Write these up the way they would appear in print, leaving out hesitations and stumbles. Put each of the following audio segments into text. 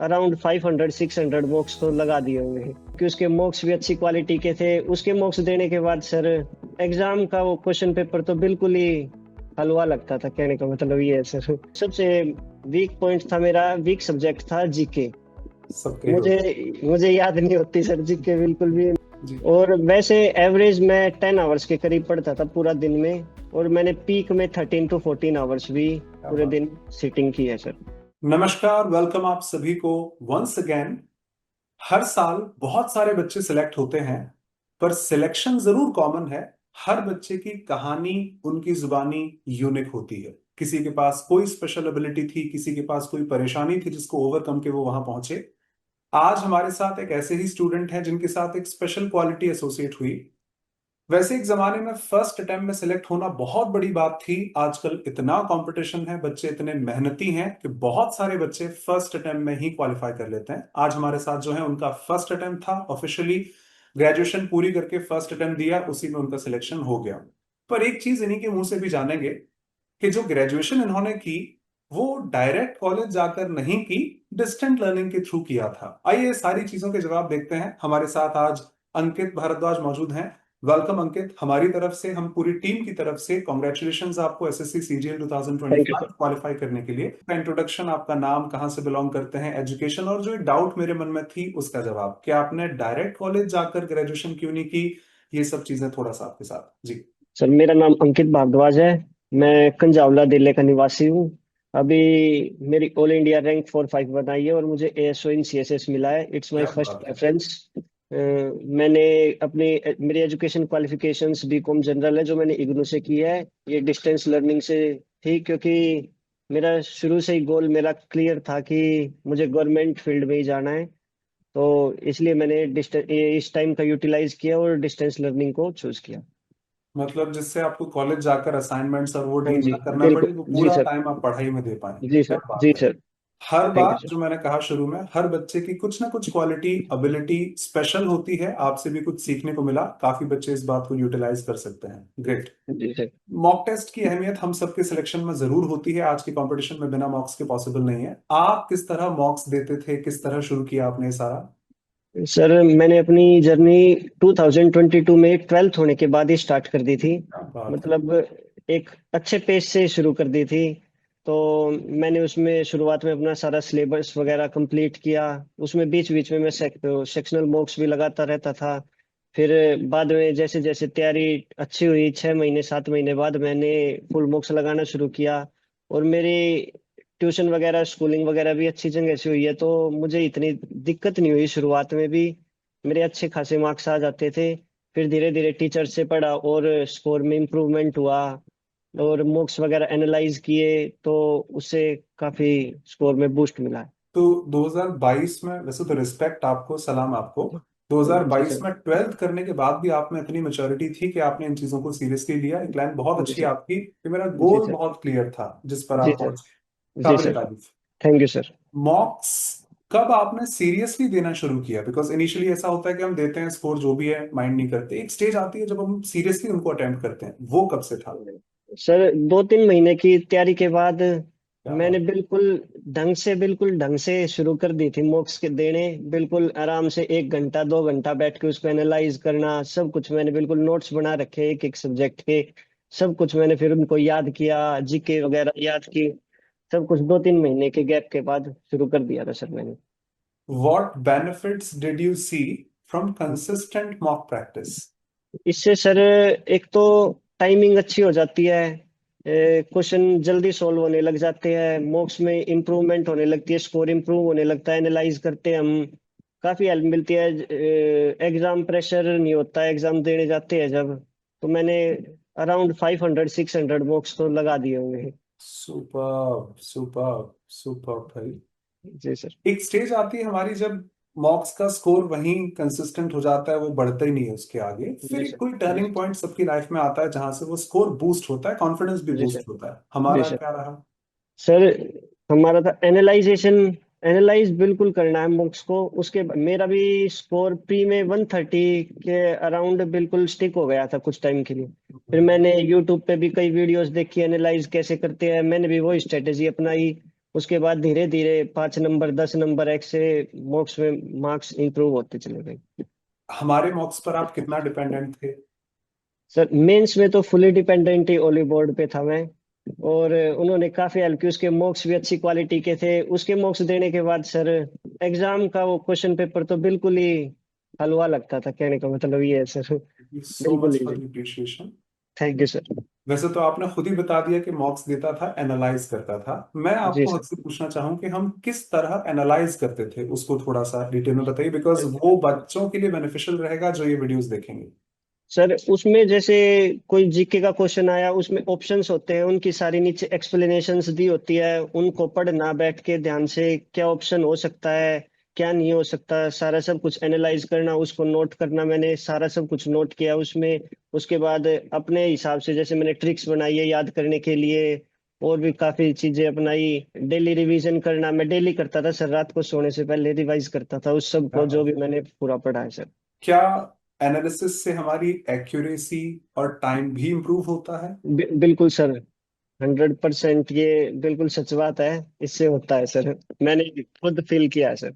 Around 500-600 मॉक्स तो लगा दिए होंगे कि उसके मॉक्स भी अच्छी क्वालिटी के थे। उसके मॉक्स देने के बाद सर एग्जाम का वो क्वेश्चन पेपर तो बिल्कुल ही हलवा लगता था। कहने का मतलब ये है सर, सबसे वीक पॉइंट था मेरा, वीक सब्जेक्ट था जीके। सबके ही मुझे होता मुझे याद नहीं होती सर जीके बिल्कुल भी। है। जी। और वैसे एवरेज मैं 10 आवर्स के करीब पढ़ता था पूरा दिन में, और मैंने पीक में 13 to 14 आवर्स भी क्या पूरे बात। दिन सिटिंग की है सर। नमस्कार, वेलकम आप सभी को वंस अगेन। हर साल बहुत सारे बच्चे सिलेक्ट होते हैं, पर सिलेक्शन जरूर कॉमन है। हर बच्चे की कहानी, उनकी जुबानी यूनिक होती है। किसी के पास कोई स्पेशल एबिलिटी थी, किसी के पास कोई परेशानी थी जिसको ओवरकम के वो वहां पहुंचे। आज हमारे साथ एक ऐसे ही स्टूडेंट हैं जिनके साथ एक स्पेशल क्वालिटी एसोसिएट हुई। वैसे एक जमाने में फर्स्ट अटेम्प्ट में सिलेक्ट होना बहुत बड़ी बात थी। आजकल इतना कंपटीशन है, बच्चे इतने मेहनती हैं कि बहुत सारे बच्चे फर्स्ट अटेम्प्ट में ही क्वालिफाई कर लेते हैं। आज हमारे साथ जो है उनका फर्स्ट अटेम्प्ट था। ऑफिशियली ग्रेजुएशन पूरी करके फर्स्ट अटेम्प्ट दिया, उसी में उनका सिलेक्शन हो गया। पर एक चीज इन्हीं के मुंह से भी जानेंगे कि जो ग्रेजुएशन इन्होंने की वो डायरेक्ट कॉलेज जाकर नहीं की, डिस्टेंट लर्निंग के थ्रू किया था। आइए सारी चीजों के जवाब देखते हैं। हमारे साथ आज अंकित भारद्वाज मौजूद हैं। वेलकम अंकित, हमारी तरफ से, हम पूरी टीम की तरफ से कॉन्ग्रेचुलेशन आपको SSC CGL thank you 2025 sir. Qualify करने के लिए। इंट्रोडक्शन, आपका नाम, कहाँ से बिलोंग करते हैं, एजुकेशन, और जो एक डाउट मेरे मन में थी उसका जवाब, कि आपने डायरेक्ट कॉलेज जाकर ग्रेजुएशन क्यों नहीं की, ये सब चीजें थोड़ा सा आपके साथ। जी। सर मेरा नाम अंकित भारद्वाज है। मैं कंजावला दिल्ली का निवासी हूँ। अभी मेरी ऑल इंडिया रैंक 4-5 बनाई है और मुझे एएसओ इन सीएसएस मिला है। इट्स माय क्या फर्स्ट बात है। प्रेफरेंस। मैंने अपनी मेरी एजुकेशन क्वालिफिकेशंस बीकॉम जनरल है जो मैंने इग्नू से की है। ये डिस्टेंस लर्निंग से थी क्योंकि मेरा शुरू से ही गोल मेरा क्लियर था कि मुझे गवर्नमेंट फील्ड में ही जाना है। तो इसलिए मैंने इस टाइम का यूटिलाइज किया और डिस्टेंस लर्निंग को चूज किया। मतलब जिससे आपको कॉलेज जाकर असाइनमेंट्स और वो हाँ डील जी, ना करना बिल्कुल। पड़े, वो जी पूरा सर। टाइम आप पढ़ाई में दे पाए। जी क्या सर। बात जी है। Sir. Her thank bar you sir. जो मैंने कहा शुरू में, हर बच्चे की कुछ ना कुछ क्वालिटी, एबिलिटी स्पेशल होती है। आपसे भी कुछ सीखने को मिला, काफी बच्चे इस बात को यूटिलाइज कर सकते हैं। ग्रेट। जी सर। मॉक टेस्ट की अहमियत हम सबके सिलेक्शन में जरूर होती है। आज के कंपटीशन में बिना मॉक्स के पॉसिबल नहीं है। आप किस तरह मॉक्स देते थे, किस तरह शुरू किया आपने ये सारा। सर मैंने अपनी जर्नी 2022 में 12th होने के बाद ही स्टार्ट कर दी थी। क्या बात है। मतलब एक अच्छे पेज से शुरू कर दी थी। तो मैंने उसमें शुरुआत में अपना सारा सिलेबस वगैरह कंप्लीट किया। उसमें बीच बीच में मैं सेक्शनल मॉक्स भी लगाता रहता था। फिर बाद में जैसे जैसे तैयारी अच्छी हुई, 6 महीने 7 महीने बाद मैंने फुल मॉक्स लगाना शुरू किया। और मेरी ट्यूशन वगैरह स्कूलिंग वगैरह भी अच्छी जगह से हुई है, तो मुझे इतनी दिक्कत नहीं हुई। शुरुआत में भी मेरे अच्छे खासे मार्क्स आ जाते थे। फिर धीरे धीरे टीचर से पढ़ा और स्कोर में इम्प्रूवमेंट हुआ। और मॉक्स वगैरह एनालाइज किए तो उससे काफी स्कोर में बूस्ट मिला है। तो 2022 में, वैसे तो रिस्पेक्ट आपको, सलाम आपको, जी 2022 सर। में 12th करने के बाद भी आप में इतनी मेच्योरिटी थी कि आपने इन चीजों को सीरियसली लिया। एक लाइन बहुत जी अच्छी है सर। आपकी कि मेरा जी गोल सर। बहुत क्लियर था जिस पर जी आप सर। पहुंचे। जी काबिल सर। तारीफ। Thank you sir. मॉक्स कब आपने सीरियसली देना शुरू किया? बिकॉज इनिशियली ऐसा होता है कि हम देते हैं, स्कोर जो भी है माइंड नहीं करते। एक स्टेज आती है जब हम सीरियसली उनको अटेम्प्ट करते हैं, वो कब से था? सर 2-3 महीने की तैयारी के बाद क्या मैंने बात। बिल्कुल ढंग से शुरू कर दी थी मॉक्स के देने। बिल्कुल आराम से 1 घंटा 2 घंटा बैठ के उसको एनालाइज करना, सब कुछ मैंने बिल्कुल नोट्स बना रखे एक एक सब्जेक्ट के। सब कुछ मैंने फिर उनको याद किया, जीके वगैरह याद की। सब कुछ 2-3 महीने के गैप के बाद शुरू कर दिया था सर मैंने। What benefits did you see from consistent mock practice? इससे सर एक तो टाइमिंग अच्छी हो जाती है, क्वेश्चन जल्दी सॉल्व होने लग जाते हैं, मॉक्स में इम्प्रूवमेंट होने लगती है, स्कोर इम्प्रूव होने लगता है एनालाइज करते हैं हम। काफी हेल्प मिलती है। एग्जाम प्रेशर नहीं होता है एग्जाम देने जाते हैं जब। तो मैंने अराउंड 500-600 मॉक्स तो लगा दिए होंगे। सुपर सुपर सुपर भाई। जी सर। एक स्टेज आती है हमारी जब मॉक्स का स्कोर वहीं कंसिस्टेंट हो जाता है, वो बढ़ता ही नहीं है उसके आगे। फिर जी एक सर। कोई जी टर्निंग सर। पॉइंट सबकी लाइफ में आता है जहां से वो स्कोर बूस्ट होता है, कॉन्फिडेंस भी जी सर। बूस्ट होता है। जी हमारा सर। क्या रहा? सर हमारा था एनालाइजेशन। एनालाइज बिल्कुल करना है बुक्स को। उसके मेरा भी स्कोर प्री में 130 के अराउंड बिल्कुल स्टिक हो गया था कुछ टाइम के लिए। फिर मैंने यूट्यूब पे भी कई वीडियोस देखी, एनालाइज कैसे करते हैं, मैंने भी वही स्ट्रेटेजी अपनाई। उसके बाद धीरे धीरे 5 नंबर 10 नंबर ऐसे मॉक्स में मार्क्स इंप्रूव होते चले गए। हमारे मॉक्स पर आप कितना डिपेंडेंट थे? सर मेंस में तो फुली डिपेंडेंट ही ओली बोर्ड पे था मैं। और उन्होंने काफी हेल्प की, उसके मॉक्स भी अच्छी क्वालिटी के थे। उसके मॉक्स देने के बाद सर एग्जाम का वो क्वेश्चन पेपर तो बिल्कुल ही हलवा लगता था, कहने का मतलब ये है सर। सो बिल्कुल much for he. The appreciation. Thank you sir. वैसे तो आपने खुद ही बता दिया कि मॉक्स देता था, एनालाइज करता था। मैं जी आपको सर। आपसे पूछना चाहूँ कि हम किस तरह एनालाइज करते थे, उसको थोड़ा सा डिटेल में बताइए, बिकॉज वो बच्चों के लिए बेनिफिशियल रहेगा जो ये वीडियोस देखेंगे। सर उसमें जैसे कोई जीके का क्वेश्चन आया, उसमें ऑप्शंस होते हैं, उनकी सारी नीचे एक्सप्लेनेशंस दी होती है। उनको पढ़ना बैठ के ध्यान से, क्या ऑप्शन हो सकता है, क्या नहीं हो सकता, सारा सब कुछ एनालाइज करना, उसको नोट करना। मैंने सारा सब कुछ नोट किया उसमें। उसके बाद अपने हिसाब से जैसे मैंने ट्रिक्स बनाई है याद करने के लिए, और भी काफी चीजें अपनाई। डेली रिवीजन करना मैं डेली करता था सर, रात को सोने से पहले रिवाइज करता था उस सब क्या को जो बात भी है। मैंने पूरा पढ़ा है सर। क्या एनालिसिस से हमारी एक्यूरेसी और टाइम भी इंप्रूव होता है? बिल्कुल सर। 100% ये बिल्कुल सच बात है। इससे होता है सर, मैंने खुद फील किया है सर।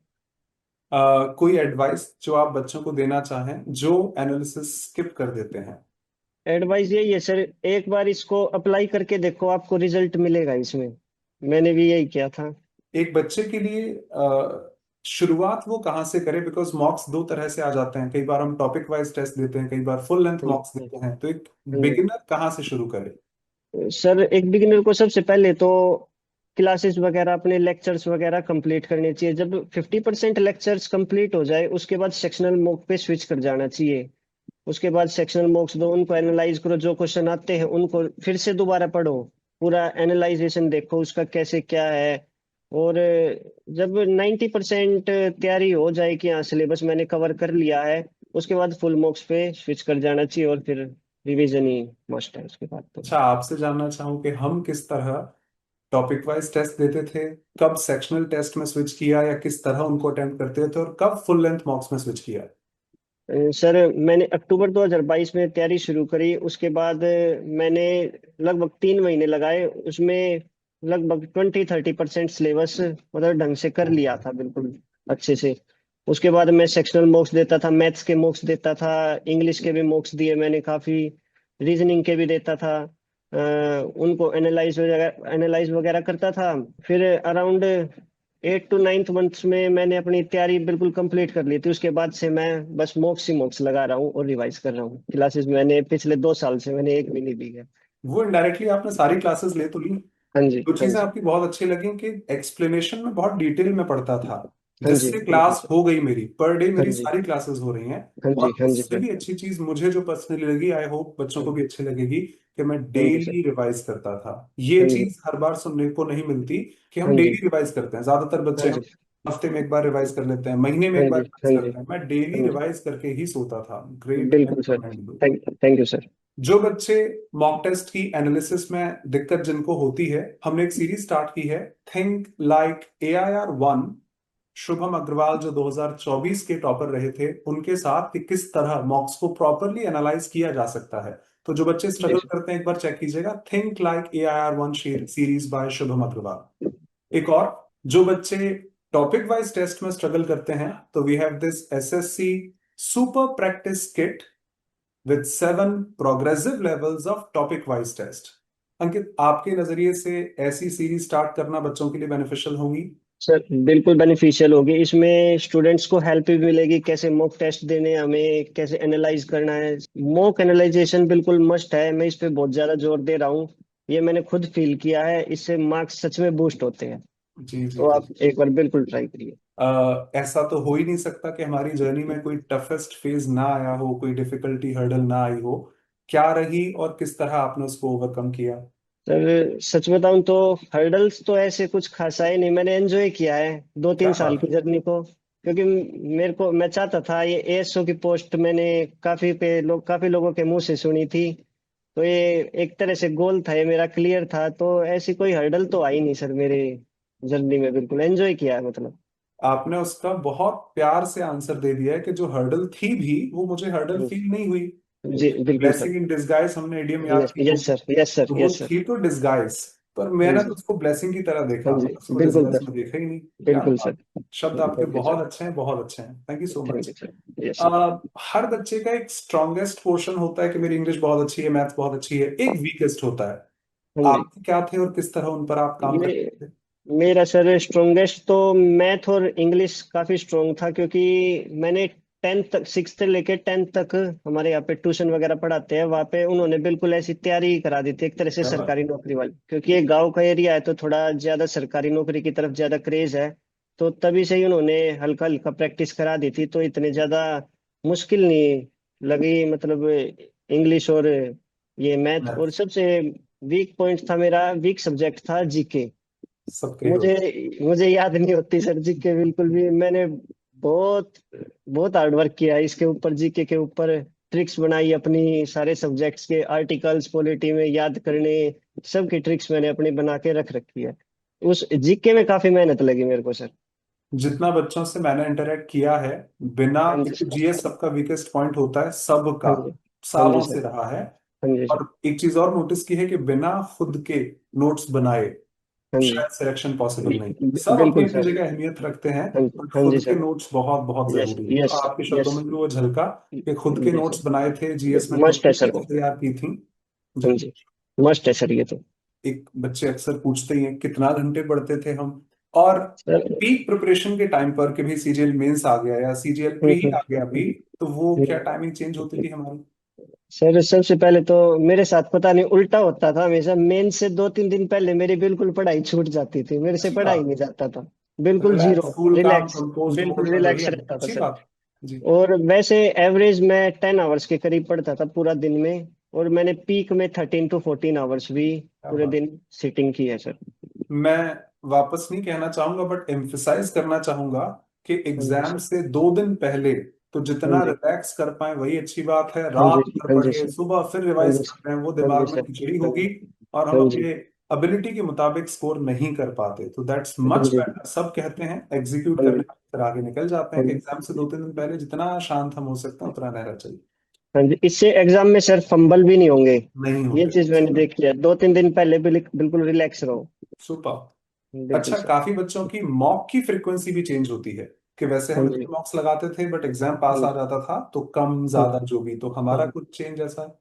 कोई एडवाइस जो आप बच्चों को देना चाहें जो एनालिसिस स्किप कर देते हैं? एडवाइस यही है सर, एक बार इसको अप्लाई करके देखो, आपको रिजल्ट मिलेगा इसमें। मैंने भी यही किया था। एक बच्चे के लिए शुरुआत वो कहाँ से करे? बिकॉज मॉक्स दो तरह से आ जाते हैं, कई बार हम टॉपिक वाइज टेस्ट देते हैं, कई बार फुल लेंथ हम्म, मॉक्स हम्म, देते हैं, तो एक हम्म। बिगिनर कहाँ से शुरू करे? सर एक बिगिनर को सबसे पहले तो क्लासेस वगैरह, अपने लेक्चर्स वगैरह कंप्लीट करने चाहिए। जब 50% लेक्चर्स कंप्लीट हो जाए, उसके बाद सेक्शनल मॉक पे स्विच कर जाना चाहिए। उसके बाद सेक्शनल मॉक्स दो, उनको एनालाइज करो, जो क्वेश्चन आते हैं उनको फिर से दोबारा पढ़ो। पूरा एनालाइजेशन देखो उसका कैसे क्या है। और जब 90% तैयारी हो जाए कि हाँ सिलेबस मैंने कवर कर लिया है, उसके बाद फुल मॉक्स पे स्विच कर जाना चाहिए, और फिर रिवीजन ही मस्ट है उसके बाद तो। अच्छा, आपसे जानना चाहूँ कि हम किस तरह टॉपिक वाइज टेस्ट देते थे, कब सेक्शनल टेस्ट में स्विच किया, या किस तरह उनको अटेम्प्ट करते थे, और कब फुल लेंथ मॉक्स में स्विच किया? सर मैंने अक्टूबर 2022 में तैयारी शुरू करी। उसके बाद मैंने लगभग 3 महीने लगाए उसमें। लगभग 20-30% सिलेबस मतलब ढंग से कर लिया था, बिल्कुल अच्छे से। उसके बाद मैं सेक्शनल मॉक्स देता था, मैथ्स के मॉक्स देता था, इंग्लिश के भी मॉक्स दिए मैंने काफी, रीजनिंग के भी देता था। उनको एनालाइज वगैरह करता था। फिर अराउंड 8 to 9 मंथ्स में मैंने अपनी तैयारी बिल्कुल कंप्लीट कर ली थी। उसके बाद से मैं बस मॉक्स ही मॉक्स लगा रहा हूँ और रिवाइज कर रहा हूँ। क्लासेस मैंने पिछले 2 साल से मैंने एक भी नहीं दी है। वो इनडायरेक्टली आपने सारी क्लासेस ले तो ली। हाँ जी, दो हाँ चीजें जी, आपकी बहुत अच्छी लगी कि एक्सप्लेनेशन में बहुत डिटेल में पढ़ता था, हाँ जी, जिससे बिल्कुल क्लास सर। हो गई मेरी, पर डे हाँ मेरी जी, सारी क्लासेस हो रही हैं। हाँ और जी, हाँ जी उससे सर। भी अच्छी चीज मुझे जो पर्सनली लगी, आई होप बच्चों को भी अच्छी लगेगी, कि मैं thank you sir. Daily revise करता था। ये हाँ जी, चीज हर बार सुनने को नहीं मिलती कि हम हाँ जी, डेली रिवाइज करते हैं। ज्यादातर हाँ बच्चे हम जी, हफ्ते में एक बार रिवाइज कर लेते हैं, महीने में हाँ एक बार जी, रिवाइज हाँ जी, करते हैं। मैं डेली हाँ जी। रिवाइज करके ही सोता था। ग्रेट एंड बिल्कुल sir. Commendable. Thank you sir. जो बच्चे मॉक टेस्ट की एनालिसिस में दिक्कत जिनको होती है, हमने एक सीरीज स्टार्ट की है, think like AIR 1। Shubham Agarwal जो 2024 के टॉपर रहे थे, उनके साथ कि किस तरह मॉक्स को प्रॉपरली एनालाइज किया जा सकता है। तो जो बच्चे जी स्ट्रगल सर। करते हैं, एक बार चेक कीजिएगा, think like AIR 1 series by Shubham Agarwal. एक और, जो बच्चे टॉपिक वाइज टेस्ट में स्ट्रगल करते हैं, तो we have this SSC super practice kit with 7 progressive levels of topic wise test। Ankit, आपके नजरिए से ऐसी सीरीज स्टार्ट करना बच्चों के लिए बेनिफिशियल होगी? सर बिल्कुल बेनिफिशियल होगी। इसमें स्टूडेंट्स को हेल्प भी मिलेगी, कैसे मॉक टेस्ट देने हैं हमें, कैसे एनालाइज करना है। मॉक एनालाइजेशन बिल्कुल मस्ट है, मैं इस पे बहुत ज्यादा जोर दे रहा हूँ। ये मैंने खुद फील किया है, इससे मार्क्स सच में बूस्ट होते हैं। जी जी तो जी। आप एक बार बिल्कुल ट्राई करिए। ऐसा तो हो ही नहीं सकता कि हमारी जर्नी में कोई टफेस्ट फेज ना आया हो, कोई डिफिकल्टी हर्डल ना आई हो। क्या रही और किस तरह आपने उसको ओवरकम किया? सर सच बताऊं तो हर्डल्स तो ऐसे कुछ खासा ही नहीं, मैंने एंजॉय किया है दो क्या तीन साल बात की जर्नी को। क्योंकि मेरे को, मैं चाहता था ये एएसओ की पोस्ट, मैंने काफी लोगों के मुंह से सुनी थी। तो ये एक तरह से गोल था, ये मेरा क्लियर था। तो ऐसी कोई हर्डल तो आई नहीं सर मेरे जर्नी में, बिल्कुल एंजॉय किया है मतलब। है, आपने उसका बहुत प्यार से आंसर दे दिया है कि जो हर्डल थी भी, वो मुझे हर्डल फील नहीं हुई। जी बिल्कुल सर। ब्लेसिंग इन डिस्गाइज हमने इडियम याद यस की यस होगी। सर, यस सर, तो वो यस सर। थी तो डिस्गाइज। पर हाँ मैंने तो जी। उसको ब्लेसिंग की तरह हाँ देखा, जी। मैंने उसको बिल्कुल डेजर्ट सर। में देखा ही नहीं। क्या बिल्कुल बात। सर। शब्द आपके थैंक यू सर। बहुत अच्छे हैं, बहुत अच्छे हैं, thank you so thank much. You sir. Yes sir. हर बच्चे का एक स्ट्रॉन्गेस्ट पोर्शन होता है कि मेरी इंग्लिश बहुत अच्छी है, मैथ्स बहुत अच्छी है, एक वीकेस्ट होता है। हाँ जी। आपके क्या थे और किस तरह उन पर आप काम मे, करते थे? मेरा सर स्ट्रोंगेस्ट तो मैथ और इंग्लिश काफी स्ट्रोंग था, क्योंकि मैंने 10th तक, 6th से लेके 10th तक हमारे यहाँ पे ट्यूशन वगैरह पढ़ाते हैं, वहाँ पे उन्होंने बिल्कुल ऐसी तैयारी करा दी थी एक तरह से क्या बात। सरकारी नौकरी वाली, क्योंकि ये गांव का एरिया है तो थोड़ा ज्यादा सरकारी नौकरी की तरफ ज्यादा क्रेज है। तो तभी से ही उन्होंने हल्का हल्का प्रैक्टिस करा दी थी, तो इतने ज्यादा मुश्किल नहीं लगी, मतलब इंग्लिश और ये मैथ। और मैथ्स सबसे वीक पॉइंट था मेरा, वीक सब्जेक्ट था जीके। सबके ही मुझे होते मुझे याद नहीं होती सर जीके बिल्कुल भी। मैंने बहुत बहुत हार्ड वर्क किया है इसके ऊपर, जीके के ऊपर। ट्रिक्स बनाई अपनी, सारे सब्जेक्ट्स के आर्टिकल्स पॉलिटी में याद करने, सब की ट्रिक्स मैंने अपनी बना के रख रखी है। उस जीके में काफी मेहनत लगी मेरे को सर। हैं। जितना बच्चों से मैंने इंटरेक्ट किया है, बिना, हाँ जी क्योंकि सर। जीएस सबका वीकेस्ट पॉइंट होता है, सबका हाँ जी। हाँ जी सालों से सर। रहा है। हाँ जी सर। और एक चीज और नोटिस की है कि बिना खुद के नोट्स बनाए हाँ जी। शायद सिलेक्शन पॉसिबल नहीं। सब अपनी बिल्कुल अपनी सर। जगह अहमियत रखते हैं, हाँ पर जी। हाँ जी खुद के सर। नोट्स बहुत बहुत यस जरूरी है। यस और आपके शब्दों यस। में भी वो झलका कि खुद के जी सर। नोट्स बनाए थे, जीएस में खुद मस्ट है की सर वो। तैयार की थी। हाँ जी। जी। मस्ट है सर ये तो। एक बच्चे अक्सर पूछते ही हैं कितना घंटे पढ़ते थे हम। और सर। पीक प्रिपरेशन के टाइम पर, कि भी सीजीएल मेंस आ गया या सीजीएल प्री ही आ गया भी, तो वो क्या टाइमिंग चेंज होती थी हमारी? सर सबसे पहले तो मेरे साथ पता नहीं उल्टा होता था हमेशा, मेन से 2-3 दिन पहले मेरी बिल्कुल पढ़ाई छूट जाती थी, मेरे से अच्छी पढ़ाई बात। नहीं जाता था। बिल्कुल रिलैक्स, जीरो। कूल काम रिलैक्स। कंपोज्ड बिल्कुल मोड में, रिलैक्स बढ़िया, रहता था अच्छी सर। बात। जी। और वैसे एवरेज मैं 10 आवर्स के करीब पढ़ता था पूरा दिन में। और मैंने पीक में 13 to 14 आवर्स भी क्या पूरे बात। दिन सिटिंग की है सर। मैं वापस नहीं कहना चाहूंगा, बट एम्फिसाइज करना चाहूंगा कि हाँ जी एग्जाम सर। से 2 दिन पहले तो हाँ जितना जी। रिलैक्स कर पाए वही अच्छी बात है। हाँ जी। रात भर हाँ जी पढ़े, सर। सुबह फिर हाँ रिवाइज जी कर सर। रहे हैं, वो हाँ जी दिमाग में सर। खिचड़ी हाँ होगी जी। और हम हाँ जी। अपने एबिलिटी के मुताबिक स्कोर नहीं कर पाते। तो दैट्स हाँ मच जी। बेटर। सब कहते हैं एग्जीक्यूट हाँ करने जी। में फिर आगे निकल जाते हैं, हाँ कि जी। एग्जाम से 2-3 दिन पहले जितना शांत हम हो सकते हैं उतना रहना चाहिए। हाँ जी, इससे एग्जाम में सर फंबल भी नहीं होंगे। नहीं ये होते। चीज मैंने देखी है, 2-3 दिन पहले बिल्कुल रिलैक्स रहो। सुपर। बिल्कुल अच्छा, सर। काफी बच्चों की मॉक की फ्रीक्वेंसी भी चेंज होती है, कि वैसे हाँ हम जी। इतने मॉक्स लगाते थे बट एग्जाम पास हाँ आ जाता था, तो कम हाँ ज्यादा जो भी, तो हमारा हाँ। कुछ चेंज ऐसा है?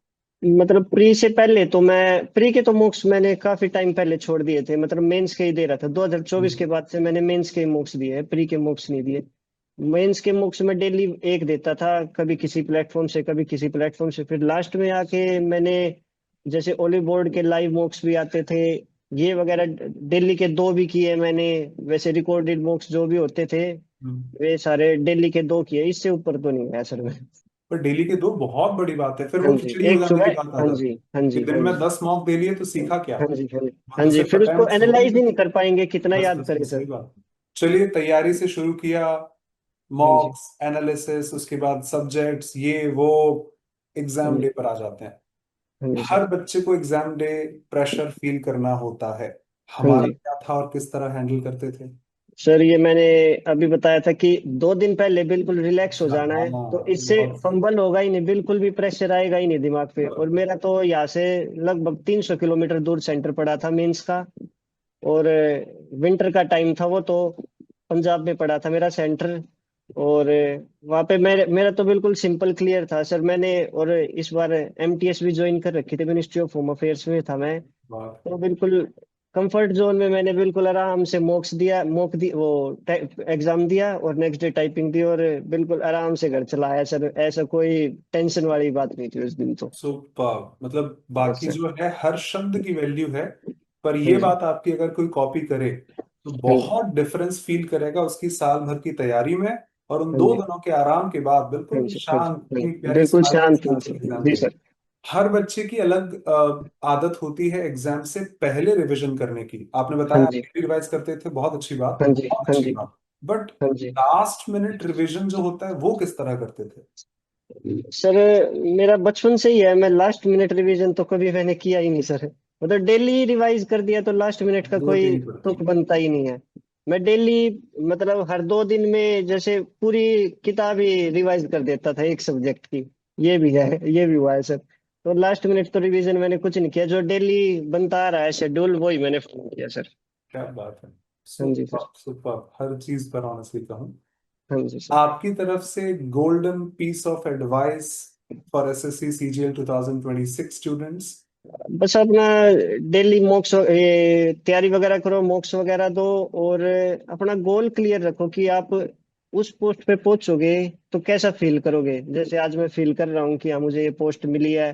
मतलब प्री से पहले तो मैं प्री के तो मूक्स मैंने काफी टाइम पहले छोड़ दिए थे, मतलब मेंस के ही दे रहा था। 2024 हम्म। के बाद से मैंने मेंस के मूक्स दिए हैं, प्री के मूक्स नहीं दिए। मेंस के मूक्स में डेली एक देता था, कभी किसी प्लेटफॉर्म से कभी किसी प्लेटफॉर्म से। फिर लास्ट में आके मैंने, जैसे ओली बोर्ड के लाइव मूक्स भी आते थे ये वगैरह, डेली के 2 भी किए मैंने। वैसे रिकॉर्डेड मूक्स जो भी होते थे हम्म। वे सारे डेली के 2 किए, इससे ऊपर तो नहीं है सर में। पर डेली के 2 बहुत बड़ी बात है, फिर हाँ वो जी, खिचड़ी हो एक जाने की सुबह। बात आ हाँ जाती जी। है हाँ कि जी। दिन हाँ में जी। 10 मॉक दे लिए तो सीखा क्या? हाँ जी। हाँ जी। वो हाँ तो जी, सिर्फ फिर उसको अटेम्प्ट हो गई। एनालाइज ही नहीं कर पाएंगे, कितना बस याद बस करें बस, सर। सही बात। चलिए, तैयारी से शुरू किया, हाँ जी। मॉक्स, एनालिसिस, उसके बाद सब्जेक्ट्स, ये वो, हाँ एग्जाम जी। डे पर आ जाते हैं। हाँ जी सर। हर बच्चे को एग्जाम डे प्रेशर फील करना होता है। हाँ हमारा जी। क्या था और किस तरह हैंडल करते थे? सर ये मैंने अभी बताया था कि 2 दिन पहले बिल्कुल रिलैक्स हो अच्छा, जाना है, तो हाँ, इससे बहुत सही। फंबल होगा ही नहीं, बिल्कुल भी प्रेशर आएगा ही नहीं दिमाग पे। और बराबर। मेरा तो यहाँ से लगभग 300 किलोमीटर दूर सेंटर पड़ा था मेंस का। और विंटर का टाइम था वो तो, पंजाब में पड़ा था मेरा सेंटर। और वहाँ पे मेरा तो बिल्कुल सिंपल क्लियर था सर। मैंने और इस बार एमटीएस भी ज्वाइन कर रखी थी, मिनिस्ट्री ऑफ होम अफेयर्स में था मैं। बहुत। तो बिल्कुल कंफर्ट जोन में मैंने बिल्कुल आराम से मॉक्स दिया, वो एग्जाम दिया और नेक्स्ट डे टाइपिंग दी, और बिल्कुल आराम से घर चला आया सर। ऐसा कोई टेंशन वाली बात नहीं थी उस दिन तो। सुपर। मतलब यस बाकी सर। जो है हर शब्द की वैल्यू है, पर हाँ ये जी। बात आपकी अगर कोई कॉपी करे तो हाँ जी। बहुत डिफरेंस फील करेगा उसकी साल भर की तैयारी में। और उन हाँ दो जी। दिनों के आराम के बाद हाँ बिल्कुल जी। हाँ जी। शांत, हाँ इतनी जी। प्यारी बिल्कुल स्माइल के शांत साथ एग्जाम जी दे। सर। हर बच्चे की अलग आदत होती है एग्जाम से पहले रिवीजन करने की। आपने हाँ बताया आप जी। डेली रिवाइज करते थे, बहुत अच्छी बात, हाँ जी। बहुत हाँ अच्छी जी। बात। बट हाँ जी। लास्ट मिनट रिवीजन जो होता है वो किस तरह करते थे? सर मेरा बचपन से ही है, मैं लास्ट मिनट रिवीजन तो कभी मैंने किया ही नहीं सर। मतलब डेली रिवाइज कर दिया तो लास्ट मिनट का जरूरत ही कोई नहीं पड़ती। तुक बनता ही नहीं है। मैं डेली, मतलब हर 2 दिन में जैसे पूरी किताब ही रिवाइज कर देता था एक सब्जेक्ट की। ये भी है, ये भी हुआ है सर। तो लास्ट मिनट तो रिवीजन मैंने कुछ नहीं किया, जो डेली बनता आ रहा है शेड्यूल वही मैंने फॉलो किया सर। क्या बात है। हाँ जी सुपर सर। सुपर, हर चीज पर ऑनेस्टली कहूँ, हाँ जी सर। आपकी तरफ से golden piece of advice for SSC CGL 2026 students. बस अपना डेली मॉक्स ये तैयारी वगैरह करो, मॉक्स वगैरह दो, और अपना गोल क्लियर रखो कि आप उस पोस्ट पे पहुंचोगे तो कैसा फील करोगे। जैसे आज मैं फील कर रहा हूँ कि हाँ मुझे ये पोस्ट मिली है,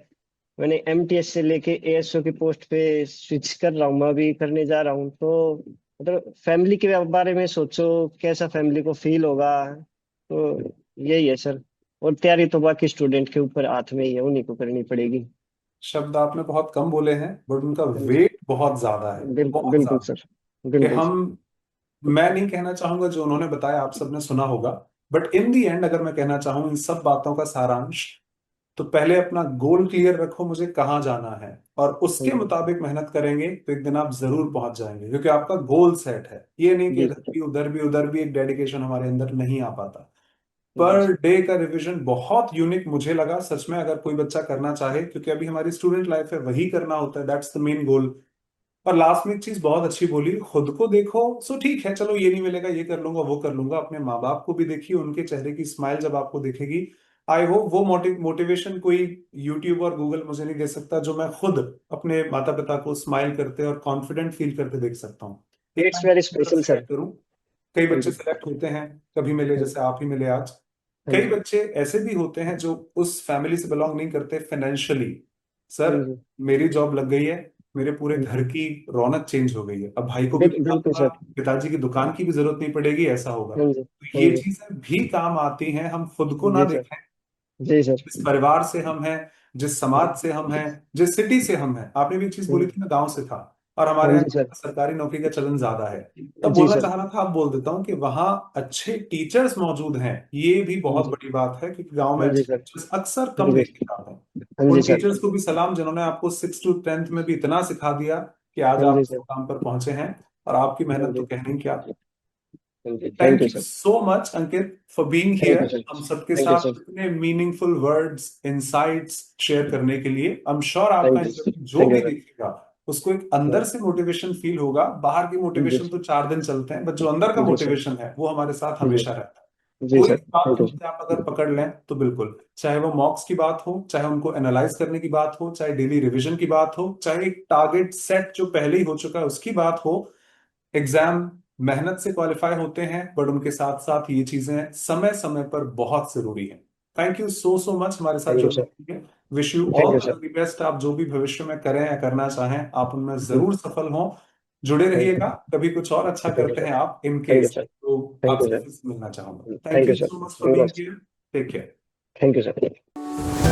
मैंने एमटीएस से लेके एएसओ की पोस्ट पे स्विच कर रहा हूँ, मैं अभी करने जा रहा हूँ। तो मतलब फैमिली के बारे में सोचो, कैसा फैमिली को फील होगा। तो यही है सर। और तैयारी तो बाकी स्टूडेंट के ऊपर हाथ में ही है, उन्हीं को करनी पड़ेगी। शब्द आपने बहुत कम बोले हैं बट उनका हाँ जी। वेट बहुत ज्यादा है, बिल्कुल बहुत बिल्कुल ज्यादा। सर। कि बिल्कुल सर। हम, मैं नहीं कहना चाहूंगा जो उन्होंने बताया आप सबने सुना होगा, बट इन दी एंड अगर मैं कहना चाहूँ इन सब बातों का सारांश, तो पहले अपना गोल क्लियर रखो, मुझे कहाँ जाना है, और हाँ उसके जी। मुताबिक मेहनत करेंगे तो एक दिन आप जरूर पहुंच जाएंगे, क्योंकि आपका गोल सेट है। ये नहीं कि जी इधर सर। भी उधर भी उधर भी एक डेडिकेशन हमारे अंदर नहीं आ पाता। जी पर सर। डे का रिवीजन बहुत यूनिक मुझे लगा सच में, अगर कोई बच्चा करना चाहे, क्योंकि अभी हमारी स्टूडेंट लाइफ है, वही करना होता है, दैट्स द मेन गोल। और लास्ट में एक चीज बहुत अच्छी बोली, खुद को देखो। सो ठीक है, चलो ये नहीं मिलेगा, ये कर लूंगा वो कर लूंगा, अपने माँ बाप को भी देखिए, उनके चेहरे की स्माइल जब आपको दिखेगी, आई होप वो मोटिवेशन कोई यूट्यूब और गूगल मुझे नहीं दे सकता, जो मैं खुद अपने माता पिता को स्माइल करते और कॉन्फिडेंट फील करते देख सकता हूँ। एक इट्स मैं वेरी अपनी तरफ स्पेशल से सर। ऐड करूँ, कई हाँ बच्चे जी। सेलेक्ट होते हैं, कभी मिले हाँ जैसे आप ही मिले आज। हाँ कई जी। बच्चे ऐसे भी होते हैं जो उस फैमिली से बिलोंग नहीं करते फाइनेंशियली। हाँ सर, जी। मेरी जॉब लग गई है, मेरे पूरे हाँ घर जी। की रौनक चेंज हो गई है, अब भाई को भी पता बिल्कुल होगा, सर। पिताजी की दुकान की भी जरूरत नहीं पड़ेगी, ऐसा होगा। हाँ जी। तो हाँ ये जी। चीजें भी काम आती हैं, हम खुद को ना जी सर। देखें, जी सर। जिस परिवार से हम हैं, जिस समाज से हम हैं, जिस सिटी से हम हैं। आपने भी एक चीज बोली थी, मैं गांव से था, और हाँ हमारे जी यहाँ सर। सरकारी नौकरी का चलन ज्यादा है। तब जी बोलना सर। चाह रहा था, अब बोल देता हूँ कि वहाँ अच्छे टीचर्स मौजूद हैं, ये भी हाँ बहुत जी। बड़ी बात है, क्योंकि गांव में हाँ जी अच्छे सर। टीचर्स अक्सर हाँ कम जी। देखने जाते हैं। हाँ जी उन सर। टीचर्स को भी सलाम जिन्होंने आपको 6 to 10th में भी इतना सिखा दिया कि आज हाँ आप जी इस सर। मुकाम पर पहुंचे हैं। और आपकी हाँ मेहनत तो जी। कहने क्या। हाँ जी। Thank thank you you sir. So much Ankit for being thank here, you sir. हम सबके थैंक यू साथ सर। इतने मीनिंगफुल वर्ड्स, इंसाइट्स शेयर करने के लिए। आई एम श्योर आपका थैंक यू। इंटरव्यू जो थैंक यू भी सर। देखेगा उसको एक अंदर से मोटिवेशन फील होगा। बाहर की जी मोटिवेशन तो 4 दिन चलते हैं, बट जो अंदर का जी सर। मोटिवेशन है वो हमारे साथ जी हमेशा रहता है। जी कोई सर। भी बात थैंक यू। हमसे आप अगर पकड़ लें तो बिल्कुल, चाहे वो मॉक्स की बात हो, चाहे उनको एनालाइज करने की बात हो, चाहे डेली रिवीजन की बात हो, चाहे एक टारगेट सेट जो पहले ही हो चुका है उसकी बात हो, एग्जाम मेहनत से क्वालिफाई होते हैं, बट उनके साथ साथ ये चीजें समय समय पर बहुत जरूरी है। Thank you so so much हमारे साथ थैंक यू जुड़ने सर। के लिए। Wish you thank all you the sir. Very best, आप जो भी भविष्य में करें या करना चाहें आप उनमें जी। जरूर सफल हों। जुड़े थैंक यू। रहिएगा, कभी कुछ और अच्छा थैंक यू करते सर। हैं आप in thank you case, sir. तो थैंक यू आपसे सर। फिर से मिलना चाहूंगा। Thank thank you you sir so much for very being much. Here. Take care. Thank you sir.